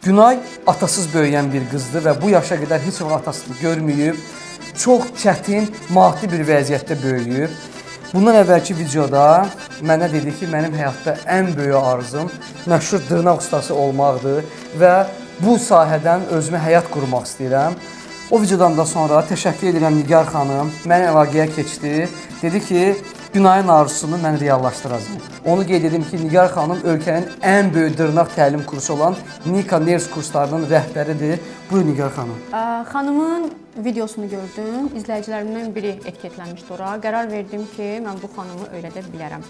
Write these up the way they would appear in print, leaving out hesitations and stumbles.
Günay atasız böyüyən bir qızdır və bu yaşa qədər heç vaxt atasını görməyib. Çox çətin, maddi bir vəziyyətdə böyüyüb. Bundan əvvəlki videoda mənə dedi ki, mənim həyatda ən böyük arzum məşhur dırnaq ustası olmaqdır və bu sahədən özümə həyat qurmaq istəyirəm. O videodan da sonra təşəkkür edirəm Nigar xanım, mənə əlaqəyə keçdi. Dedi ki, Günayın arzusunu mən reallaşdıracağam. Onu qeyd edim ki, Nigar xanım ölkənin ən böyük dırnaq təlim kursu olan Nika Nails kurslarının rəhbəridir. Buyur Nigar xanım. Xanımın videosunu gördüm, izləyicilərimdən biri etiketlənmişdi ora. Qərar verdim ki, mən bu xanımı öyrədə bilərəm.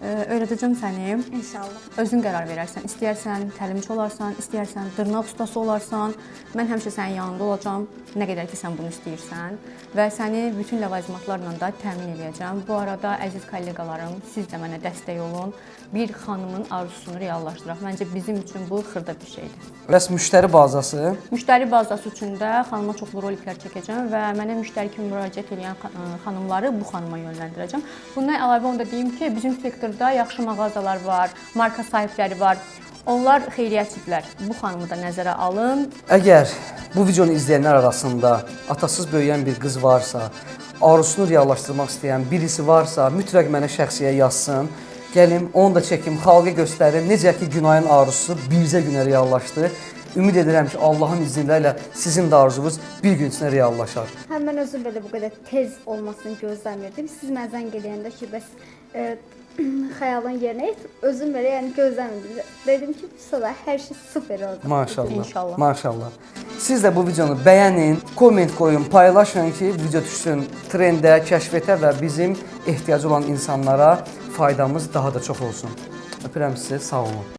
Öyrədəcəm səni. İnşallah. Özün qərar verərsən. İstəyərsən təlimçi olarsan, istəyərsən dırnaq ustası olarsan. Mən həmişə sənin yanında olacağam, nə qədər ki sən bunu istəyirsən və səni bütün ləvazimatlarla da təmin edəcəm. Bu arada əziz kolleqalarım, siz də mənə dəstək olun. Bir xanımın arzusunu reallaşdıraq. Məncə bizim üçün bu xırda bir şeydir. Bəs müştəri bazası? Müştəri bazası üçün də xanıma çoxlu roliklər çəkəcəm və mənə müştəri kimi müraciət edən xanımları bu xanıma yönləndirəcəm. Bundan əlavə onu da deyim ki, bizim sektorda yaxşı mağazalar var, marka sahibləri var. Onlar xeyriyyəçidirlər. Bu xanımı da nəzərə alın. Əgər bu videonu izləyənlər arasında atasız böyüyən bir qız varsa, arzusunu reallaşdırmaq istəyən birisi varsa, mütləq mənə şəxsiyə yazsın. Gəlim, onu da çəkim, xalqa göstərim. Necə ki, Günayın arzusu bircə günə reallaşdı. Ümid edirəm ki, Allahın izni ilə sizin də arzunuz bir gün içində reallaşar. Həm mən özüm belə bu qədər tez olmasını gözləmirdim. Siz mənə zəng edəndə ki, bəs xəyalın yerinə et, özüm belə yəni gözləmirdim. Dedim ki, sonra hər şey super olacaq. Maşallah. İnşallah. Maşallah. Siz də bu videonu bəyənin, komment qoyun, paylaşın ki, video düşsün trendə, kəşfətə və bizim ehtiyacı olan insanlara faydamız daha da çox olsun. Öpürəm sizi, sağ olun.